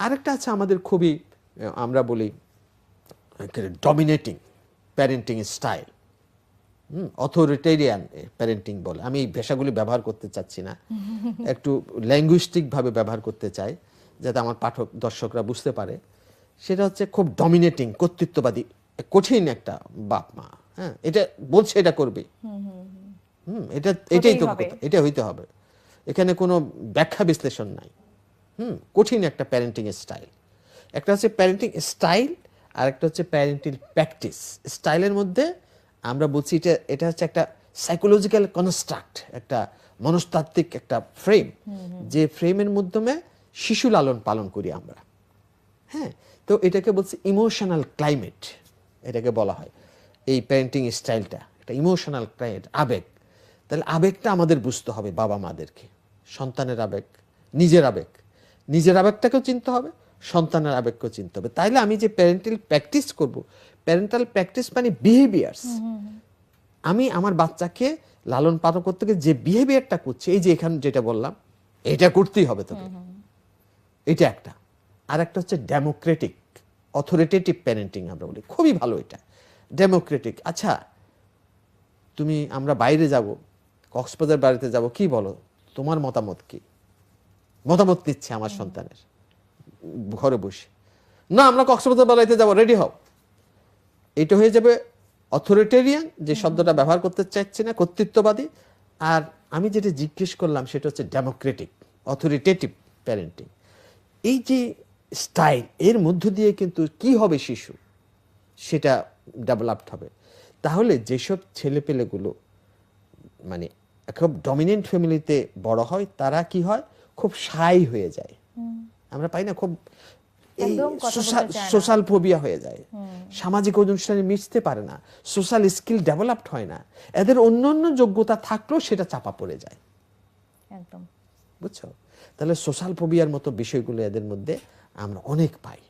আরেকটা আছে আমাদের খুবই আমরা বলি dominating parenting style, authoritarian parenting বলে। আমি এই ভাষাগুলি ব্যবহার করতে চাচ্ছি না, একটু ল্যাঙ্গুইস্টিকভাবে ব্যবহার করতে চাই যাতে আমার পাঠক দর্শকরা বুঝতে পারে। সেটা হচ্ছে খুব ডমিনেটিং, কর্তৃত্ববাদী, কঠিন একটা বাপ মা। হ্যাঁ, এটা বলছে এটা করবে, এটাই তো কথা, এটা হইতে হবে, এখানে কোনো ব্যাখ্যা বিশ্লেষণ নাই। কঠিন একটা প্যারেন্টিং স্টাইল। একটা হচ্ছে প্যারেন্টিং স্টাইল আর একটা হচ্ছে প্যারেন্টিং প্র্যাকটিস। স্টাইলের মধ্যে আমরা বলছি এটা হচ্ছে একটা সাইকোলজিক্যাল কনস্ট্রাক্ট, একটা মনস্তাত্ত্বিক একটা ফ্রেম, যে ফ্রেমের মাধ্যমে শিশু লালন পালন করি আমরা। হ্যাঁ, তো এটাকে বলছি ইমোশনাল ক্লাইমেট, এটাকে বলা হয় এই প্যারেন্টিং স্টাইলটা একটা ইমোশনাল ক্লাইমেট, আবেগ। তাহলে আবেগটা আমাদের বুঝতে হবে বাবা মাদেরকে, সন্তানের আবেগ, নিজের আবেগ, নিজের আবেগটাকেও চিনতে হবে, সন্তানের আবেগকেও চিনতে হবে। তাইলে আমি যে প্যারেন্টাল প্র্যাকটিস করব, প্যারেন্টাল প্র্যাকটিস মানে বিহেভিয়ার্স, আমি আমার বাচ্চাকে লালন পালন করতে গিয়ে যে বিহেভিয়ারটা করছে, এই যে এখানে যেটা বললাম, এটা করতেই হবে তোকে, এটা একটা। আর একটা হচ্ছে ডেমোক্রেটিক অথরিটেটিভ প্যারেন্টিং আমরা বলি, খুবই ভালো এটা ডেমোক্রেটিক। আচ্ছা, আমরা বাইরে যাব, কক্সবাজার বাড়িতে যাব, কি বলো, তোমার মতামত কি? মতামত নিচ্ছে আমার সন্তানের ঘরে বসে, না আমরা কক্সবাজার বাড়িতে যাব, রেডি হও। এটা হয়ে যাবে অথরিটেরিয়ান, যে শব্দটা ব্যবহার করতে চাইছি না, কর্তৃত্ববাদী। আর আমি যেটা জিজ্ঞেস করলাম সেটা হচ্ছে ডেমোক্রেটিক অথরিটেটিভ প্যারেন্টিং। এই যে স্টাইল, এর মধ্য দিয়ে কিন্তু কি হবে শিশু, সেটা ডেভেলপড হবে। তাহলে যেসব ছেলেপেলেগুলো মানে খুব ডমিনেন্ট ফ্যামিলিতে বড় হয়, তারা কি হয়, খুব শাই হয়ে যায়। আমরা পাই না, খুব সোশ্যাল ফোবিয়া হয়ে যায়, সামাজিক অনুষ্ঠানে মিশতে পারে না, সোশ্যাল স্কিল ডেভেলপড হয় না, এদের অন্য অন্য যোগ্যতা থাকলেও সেটা চাপা পড়ে যায়। একদম, বুঝছো? তাহলে সোশ্যাল ফোবিয়ার মতো বিষয়গুলো এদের মধ্যে আমরা অনেক পাই।